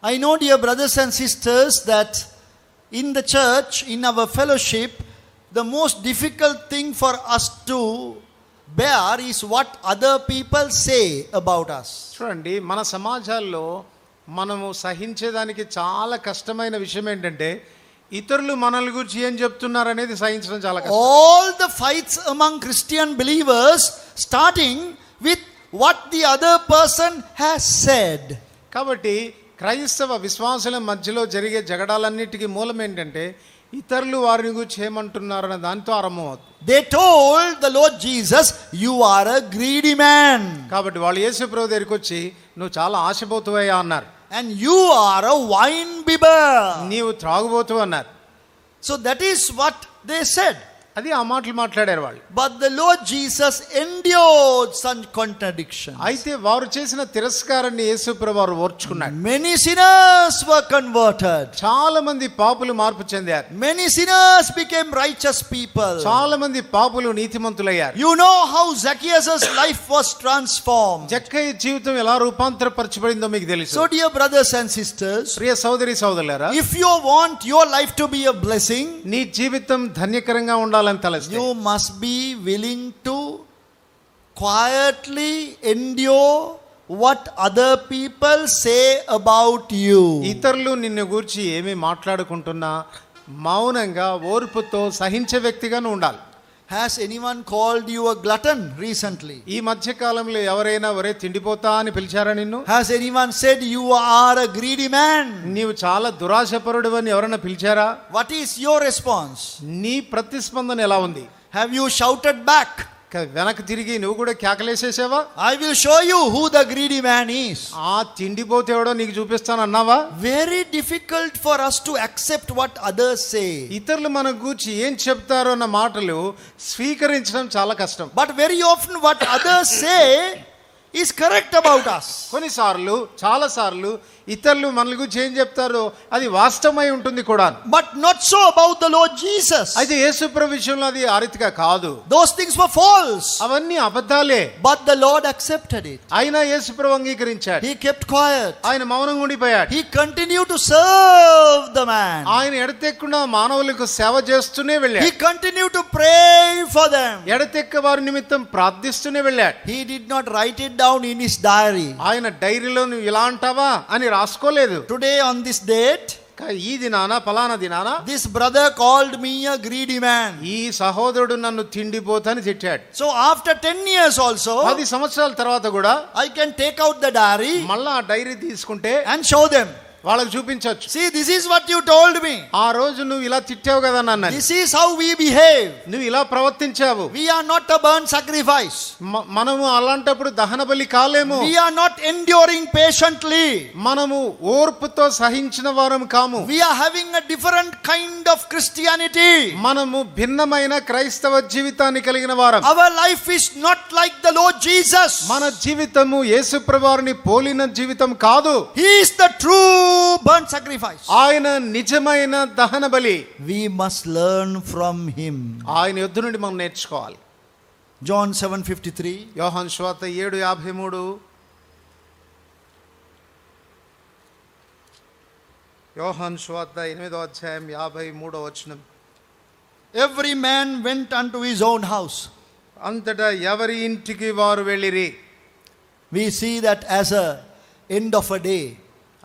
I know, dear brothers and sisters, that in the church, in our fellowship, the most difficult thing for us to bear is what other people say about us. చూడండి, మన సమాజాల్లో మనము సహించేదానికి చాలా కష్టమైన విషయం ఏంటంటే ఇతరులు మనల్ని గురించి ఏం చెప్తున్నారు అనేది సహించడం చాలా కష్టం. All the fights among Christian believers starting with what the other person has said. కాబట్టి క్రైస్తవ విశ్వాసుల మధ్యలో జరిగే జగడాలన్నిటికీ మూలం ఏంటంటే ఇతరులు వారిని గురించి ఏమంటున్నారన్న దాంతో ఆరంభమవుతుంది. They told the Lord Jesus, you are a greedy man. కాబట్టి వాళ్ళు యేసు ప్రభువు దగ్గరికి వచ్చి నువ్వు చాలా ఆశపోతువయ్యా అన్నారు. And you are a wine bibber. నీవు త్రాగుబోతు అన్నారు. So that is what they said. అది ఆ మాటలు మాట్లాడారు వాళ్ళు. But the Lord Jesus endured such contradiction. అయితే వారు చేసిన తిరస్కారాన్ని యేసు ప్రభువు వారు ఓర్చుకున్నాడు. Many sinners were converted. చాలా మంది పాపులు మార్పు చెందారు. Many sinners became righteous people. చాలా మంది పాపులు నీతిమంతులయ్యారు. You know how Zacchaeus' life was transformed. జక్కయ్య జీవితం ఎలా రూపాంతరపరచబడిందో మీకు తెలుసు. So dear brothers and sisters, ప్రియ సోదరి సోదరులారా, if you want your life to be a blessing, నీ జీవితం ధన్యకరంగా ఉండాలని తలస్తే you must be willing to quietly endure what other people say about you. ఇతరులు నిన్ను గురించి ఏమి మాట్లాడుకుంటున్నా మౌనంగా ఓర్పుతో సహించే వ్యక్తిగా నువ్వు ఉండాలి. Has anyone called you a glutton recently? ఈ మధ్య కాలంలో ఎవరైనా ఒరే తిండిపోతా అని పిలిచారా నిన్ను? Has anyone said you are a greedy man? నీవు చాలా దురాశపరుడు అని ఎవరైనా పిలిచారా? What is your response? నీ ప్రతిస్పందన ఎలా ఉంది? Have you shouted back? వెనక్కి తిరిగి నువ్వు కూడా కేకలేసేసావా? I will show you who the greedy man is. ఆ తిండిపోతే ఎవడో నీకు చూపిస్తాను అన్నావా? Very difficult for us to accept what others say. ఇతరులు మన గురించి ఏం చెప్తారో అన్న మాటలు స్వీకరించడం చాలా కష్టం. But very often what others say is correct about us. కొన్నిసార్లు చాలా సార్లు ఇతరులు మన గురించి ఏం చెప్తారో అది వాస్తవమై ఉంటుంది కూడా. But not so about the Lord Jesus. అయితే యేసుప్రభు విషయంలో అది ఆ రీతిగా కాదు. Those things were false. అవన్నీ అబద్ధాలే. But the Lord accepted it. అయినా యేసుప్రభు అంగీకరించాడు. He kept quiet. ఆయన మౌనంగా ఉండిపోయాడు. He continued to serve the man. ఆయన ఎడతెక్కకుండా మానవులకు సేవ చేస్తూనే వెళ్ళాడు. He continued to pray for them. ఎడతెక్క వారి నిమిత్తం ప్రార్థిస్తూనే వెళ్ళాడు. He did not write it down in his diary. ఆయన డైరీలో నువ్వు ఇలా అంటావా అని రాసుకోలేదు. Today on this date, ఈ దినాన పలానా దినాన this brother called me a greedy man. ఈ సహోదరుడు నన్ను తిండిపోతని తిట్టాడు. So after 10 years also, 10 సంవత్సరాల తర్వాత కూడా I can take out the diary మళ్ళా ఆ డైరీ తీసుకుంటే and show them. వాళ్ళకి చూపించొచ్చు. See, this is what you told me. ఆ రోజు నువ్వు ఇలా తిట్టావు కదా నన్ను. This is how we behave. నువ్వు ఇలా ప్రవర్తించావు. We are not a burnt sacrifice. మనము అలాంటప్పుడు దహన బలి కాలేము. We are not enduring patiently. మనము ఓర్పుతో సహించిన వారం కాము. We are having a different kind of Christianity. మనము భిన్నమైన క్రైస్తవ జీవితాన్ని కలిగిన వారం. Our life is not like the Lord Jesus. మన జీవితము యేసుప్రభువారిని పోలిన జీవితం కాదు. He is the true burnt sacrifice. ఆయన నిజమైన దహన బలి. We must learn from him. ఆయన యొద్ద నుండి మనం నేర్చుకోవాలి. John 7:53. యోహాను సువార్త 7:53. యోహాను సువార్త 8వ అధ్యాయం 53వ వచనం. Every man went unto his own house. అంతటా ఎవరి ఇంటికి వారు వెళ్ళిరి. We see that as a end of a day.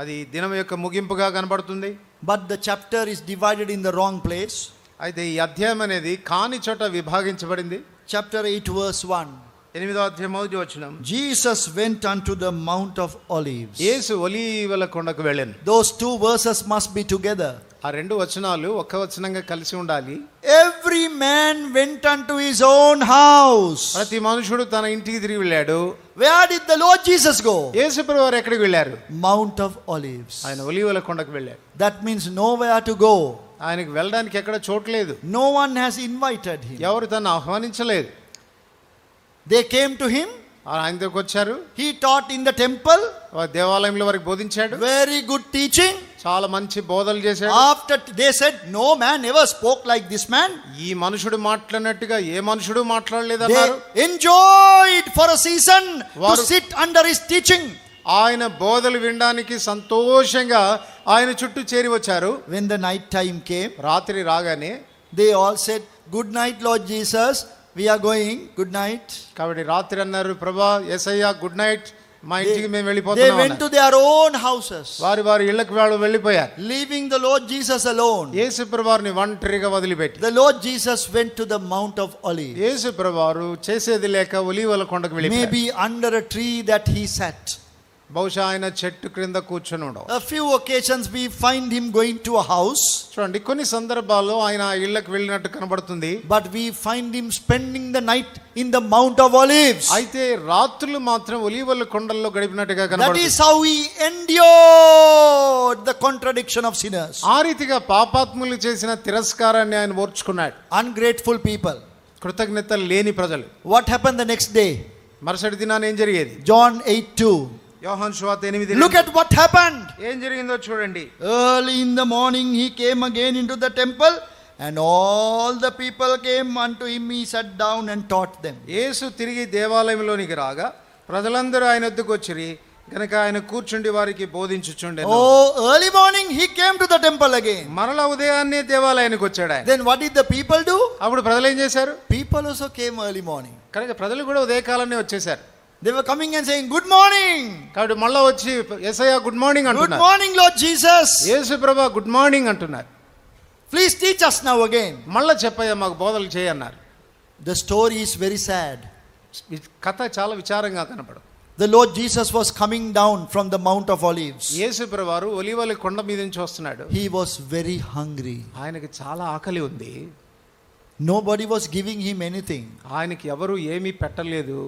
అది దినం యొక్క ముగింపుగా కనబడుతుంది. But the chapter is divided in the wrong place. అయితే ఈ అధ్యాయం అనేది కాని చోట విభాగించబడింది. Chapter 8 verse 1. 8వ అధ్యాయం 1వ వచనం. Jesus went unto the Mount of Olives. యేసు ఒలీవల కొండకు వెళ్ళాను. Those two verses must be together. ఆ రెండు వచనాలు ఒక్క వచనంగా కలిసి ఉండాలి. Every man went unto his own house. ప్రతి మనుషుడు తన ఇంటికి తిరిగి వెళ్ళాడు. Where did the Lord Jesus go? యేసు ప్రభువు వారు ఎక్కడికి వెళ్ళారు? Mount of Olives. ఆయన ఒలీవల కొండకు వెళ్ళారు. That means nowhere to go. ఆయనకు వెళ్ళడానికి ఎక్కడ చోట్లేదు. No one has invited him. ఎవరు తను ఆహ్వానించలేదు. They came to him. ఆయన దగ్గరకు వచ్చారు. He taught in the temple. దేవాలయంలో వారికి బోధించాడు. Very good teaching. చాలా మంచి బోధలు చేశాడు. After they said no man ever spoke like this man. ఈ మనుషుడు మాట్లాడినట్టుగా ఏ మనుషుడు మాట్లాడలేదు అన్నారు. They enjoyed for a season to sit under his teaching. ఆయన బోధలు వినడానికి సంతోషంగా ఆయన చుట్టూ చేరి వచ్చారు. When the night time came, రాత్రి రాగానే they all said, "Good night, Lord Jesus. We are going. Good night." కాబట్టి రాత్రి అన్నారు, ప్రభా యేసయ్య గుడ్ నైట్, మా ఇంటికి మేము They వెళ్ళిపోతున్నాం went to అన్నారు. their own houses, వారి వారి ఇళ్ళకి వాళ్ళు వెళ్ళిపోయారు. leaving the Lord Jesus alone. యేసు ప్రభువారిని ఒంటరిగా వదిలిపెట్టి The Lord Jesus went to the Mount of Olives, యేసు ప్రభువారు చేసేది లేక ఒలీవల కొండకు వెళ్ళిపోయారు. maybe under a tree that he sat. బహుశా ఆయన చెట్టు క్రింద కూర్చొని ఉండవు. A few occasions we find him going to a house, చూడండి, కొన్ని సందర్భాల్లో ఆయన ఆ ఇళ్ళకి వెళ్ళినట్టు కనబడుతుంది. but we find him spending the night in the Mount of Olives. అయితే రాత్రులు మాత్రం ఒలీవల కొండల్లో గడిపినట్టుగా That కనబడుతుంది. is how he endured the contradiction of sinners. ఆ రీతిగా పాపాత్ములు చేసిన తిరస్కారాన్ని ఆయన ఓర్చుకున్నాడు. Ungrateful people. కృతజ్ఞత లేని ప్రజలు. What happened the next day? మరుసటి దినాన్ని ఏం జరిగేది? John 8:2. యోహాను సువార్త 8. Look at what happened. ఏం జరిగిందో చూడండి. Early in the morning he came again into the temple, and all the people came unto him. He sat down and taught them. యేసు తిరిగి దేవాలయంలోనికి రాగా ప్రజలందరూ ఆయన వద్దకు వచ్చిరి గనక ఆయన కూర్చుండి వారికి బోధించుచుండెను. Oh, early morning he came to the temple again. మరలా ఉదయాన్నే దేవాలయానికి వచ్చాడు ఆయన. Then what did the people do? అప్పుడు ప్రజలు ఏం చేశారు? People also came early morning. కనుక ప్రజలు కూడా ఉదయకాలాన్నే వచ్చేసారు. They were coming and saying, "Good morning. కాబట్టి మళ్ళా వచ్చి యేసయ్య గుడ్ మార్నింగ్ Good అంటున్నారు. morning, Lord Jesus. యేసు ప్రభా గుడ్ మార్నింగ్ అంటున్నారు. Please teach us now again." మళ్ళా చెప్పయ్యా మాకు బోధలు చేయన్నారు. The story is very sad. ఈ కథ చాలా విచారంగా కనపడు. The Lord Jesus was coming down from the Mount of Olives. యేసు ప్రభువారు ఒలీవల కొండ మీద నుంచి వస్తున్నాడు. He was very hungry. ఆయనకి చాలా ఆకలి ఉంది. Nobody was giving him anything. ఆయనకి ఎవరు ఏమీ పెట్టలేదు.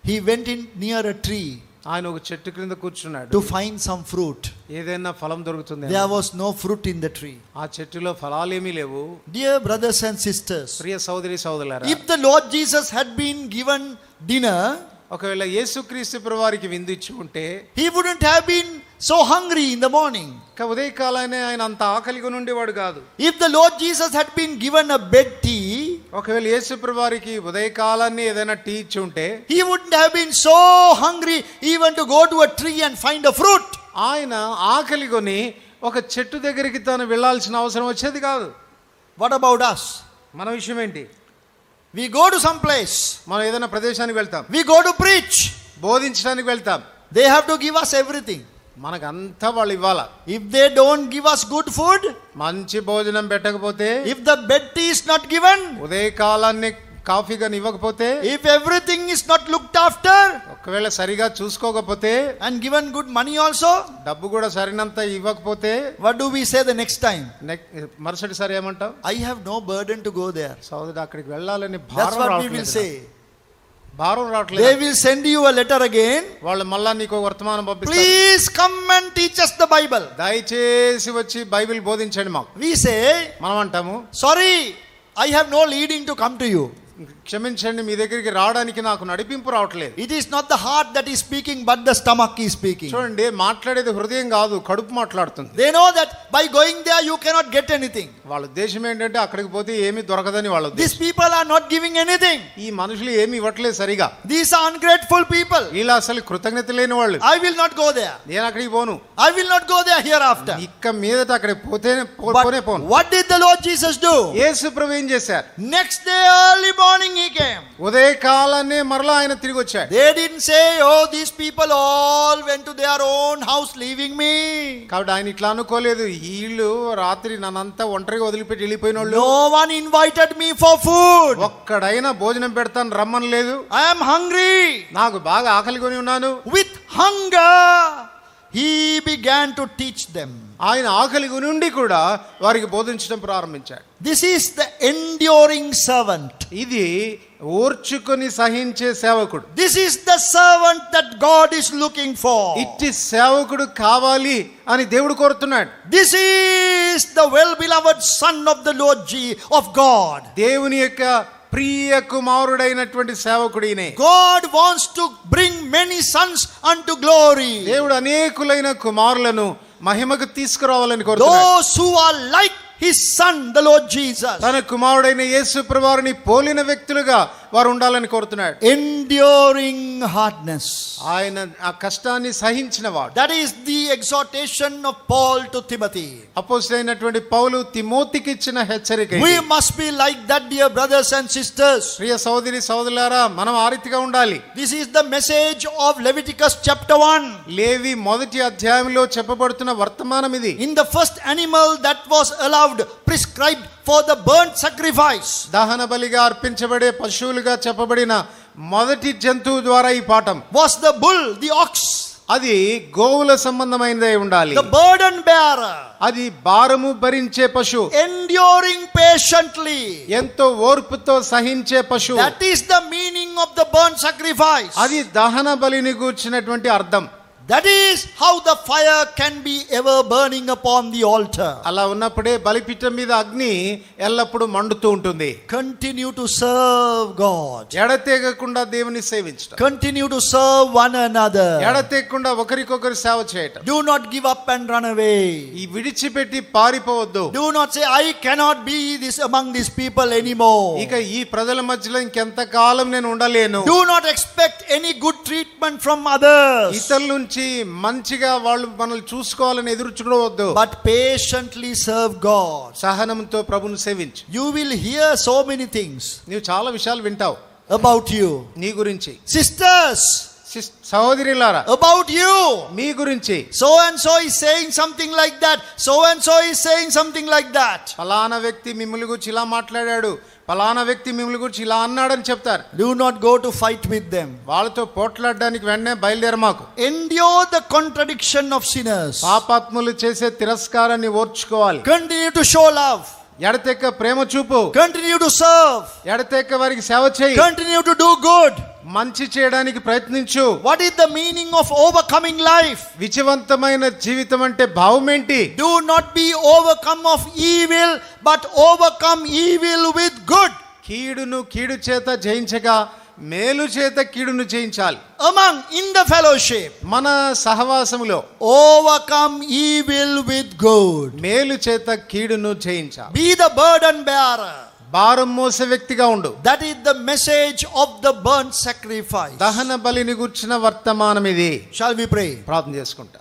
He went in near a tree ఆయన ఒక చెట్టు క్రింద కూర్చున్నాడు. to find some fruit. ఏదైనా ఫలం దొరుకుతుంది. There was no fruit in the tree. ఆ చెట్టులో ఫలాలేమీ లేవు. Dear brothers and sisters, ప్రియ సోదరి సోదరులారా, if the Lord Jesus had been given dinner, ఒకవేళ యేసుక్రీస్తు ప్రభువారికి విందు ఇచ్చి ఉంటే he wouldn't have been so hungry in the morning. ఉదయకాలానే ఆయన అంత ఆకలిగా ఉండేవాడు కాదు. If the Lord Jesus had been given a bed tea, ఒకవేళ యేసు ప్రభువారికి ఉదయకాలాన్ని ఏదైనా టీ ఇచ్చి ఉంటే he wouldn't have been so hungry even to go to a tree and find a fruit. ఆయన ఆకలి కొని ఒక చెట్టు దగ్గరికి తాను వెళ్ళాల్సిన అవసరం వచ్చేది కాదు. What about us? మన విషయం ఏంటి? We go to some place. మనం ఏదైనా ప్రదేశానికి వెళ్తాం, We go to preach. బోధించడానికి వెళ్తాం. They have to give us everything. మనకంతా వాళ్ళు ఇవ్వాలా. If they don't give us good food, మంచి భోజనం పెట్టకపోతే, if the bed tea is not given, ఉదయకాలాన్ని కాఫీ గాని ఇవ్వకపోతే, if everything is not looked after ఒకవేళ సరిగా చూసుకోకపోతే, and given good money also, డబ్బు కూడా సరినంత ఇవ్వకపోతే, what do we say the next time? మరుసటిసారి ఏమంటాం? I have no burden to go there. సోదరుడు అక్కడికి వెళ్ళాలని That's భారం what we will రావట్లేదు. say. భారం They రావట్లేదు. will send you a letter again. వాళ్ళు మళ్ళా నీకు ఒక వర్తమానం పంపిస్తారు. Please come and teach us the Bible. దయచేసి వచ్చి బైబిల్ బోధించండి మాకు. We say, మనం అంటాము, sorry, I have no leading to come to you. క్షమించండి, మీ దగ్గరికి రావడానికి నాకు నడిపింపు రావట్లేదు. It is not the heart that is speaking, but the stomach is speaking. చూడండి, మాట్లాడేది హృదయం కాదు, కడుపు మాట్లాడుతుంది. They know that by going there you cannot get anything. వాళ్ళ ఉద్దేశం ఏంటంటే అక్కడికి పోతే ఏమీ దొరకదని వాళ్ళ These ఉద్దేశం. people are not giving anything. ఈ మనుషులు ఏమి ఇవ్వట్లేదు సరిగా. These are ungrateful people. వీళ్ళు అసలు కృతజ్ఞత లేని వాళ్ళు. I will not go there. నేను అక్కడికి పోను. I will not go there hereafter. ఇక్క మీదట అక్కడికి పోనే But phone. what did the Lord Jesus do? యేసు ప్రభు ఏం చేశారు? Next day early morning he came. ఉదయకాలాన్నే మరలా ఆయన తిరిగి వచ్చాడు. They didn't say, "Oh, these people all went to their own house leaving me." కాబట్టి ఆయన ఇట్లా అనుకోలేదు, వీళ్ళు రాత్రి నన్నంతా ఒంటరిగా వదిలిపెట్టి వెళ్ళిపోయిన వాళ్ళు. No one invited me for food. ఒక్కడైనా భోజనం పెడతాను రమ్మని లేదు. I am hungry. నాకు బాగా ఆకలి కొని ఉన్నాను. With hunger he began to teach them. ఆయన ఆకలి నుండి కూడా వారికి బోధించడం ప్రారంభించాడు. This is the enduring servant. ఇది ఓర్చుకొని సహించే సేవకుడు. This is the servant that God is looking for. ఇట్టి సేవకుడు కావాలి అని దేవుడు కోరుతున్నాడు. This is the well-beloved son of the Lord of God. దేవుని యొక్క ప్రియ కుమారుడైనటువంటి సేవకుడినే. God wants to bring many sons unto glory. దేవుడు అనేకులైన కుమారులను మహిమకు తీసుకురావాలని కోరుతున్నాడు. Those who are like his son, the Lord Jesus. తన కుమారుడైన యేసు ప్రభువారిని పోలిన వ్యక్తులుగా వారు ఉండాలని కోరుతున్నాడు. Enduring hardness. ఆయన ఆ కష్టాన్ని సహించిన వాడు. That is the exhortation of Paul to Timothy. అపోస్తలుడైనటువంటి పౌలు తిమోతికి ఇచ్చిన హెచ్చరిక ఇది. We must be like that, dear brothers and sisters. ప్రియ సోదరి సోదరులారా, మనం ఆ రీతిగా ఉండాలి. This is the message of Leviticus chapter 1. లేవి మొదటి అధ్యాయంలో చెప్పబడుతున్న వర్తమానం ఇది. In the first animal that was allowed, prescribed for the burnt sacrifice, దహన బలిగా అర్పించబడే పశువులుగా చెప్పబడిన మొదటి జంతువు ద్వారా ఈ పాఠం was the bull, the ox, అది గోవుల సంబంధమైనదై ఉండాలి. the burden bearer, అది భారము భరించే పశువు, enduring patiently. ఎంతో ఓర్పుతో సహించే పశువు. That is the meaning of the burnt sacrifice. అది దహన బలిని గూర్చినటువంటి అర్థం. That is how the fire can be ever burning upon the altar. అలా ఉన్నప్పుడే బలిపీఠం మీద అగ్ని ఎల్లప్పుడూ మండుతూ ఉంటుంది. Continue to serve God. ఎడతెగకుండా దేవుని సేవించడం, Continue to serve one another. ఎడతెగకుండా ఒకరికొకరు సేవ చేయటం. Do not give up and run away. ఈ విడిచిపెట్టి పారిపోవద్దు. Do not say, I cannot be this among these people anymore. ఇక ఈ ప్రజల మధ్యలో ఇంకెంత కాలం నేను ఉండలేను. Do not expect any good treatment from others. ఇతరుల నుంచి మంచిగా వాళ్ళు మనల్ని చూసుకోవాలని ఎదురు చూడవద్దు. But patiently serve God. సహనంతో ప్రభువును సేవించు. You will hear so many things నీవు చాలా విషయాలు వింటావు about you. నీ గురించి. Sisters, సహోదరులారా, about you. మీ గురించి. So and so is saying something like that. So and so is saying something like that. ఫలానా వ్యక్తి మిమ్మల్ని గురించి ఇలా మాట్లాడాడు, ఫలానా వ్యక్తి మిమ్మల్ని గురించి ఇలా అన్నాడని చెప్తారు. Do not go to fight with them. వాళ్ళతో పోట్లాడడానికి వెంటనే బయలుదేర మాకు. Endure the contradiction of sinners. పాపాత్ములు చేసే తిరస్కారాన్ని ఓర్చుకోవాలి. Continue to show love. ఎడతెక్క ప్రేమ చూపు. Continue to serve. ఎడతెక్క వారికి సేవ చేయి. Continue to do good. మంచి చేయడానికి ప్రయత్నించు. What is the meaning of overcoming life? విజయవంతమైన జీవితం అంటే భావం ఏంటి? Do not be overcome of evil, but overcome evil with good. కీడును కీడు చేత జయించగా మేలు చేత కీడును జయించాలి. In the fellowship, మన సహవాసములో overcome evil with good. మేలు చేత కీడును జయించాలి. Be the burden bearer. భారం మోసే వ్యక్తిగా ఉండు. That is the message of the burnt sacrifice. దహన బలిని గుర్చిన వర్తమానం ఇది. Shall we pray? ప్రార్థన చేసుకుంటా.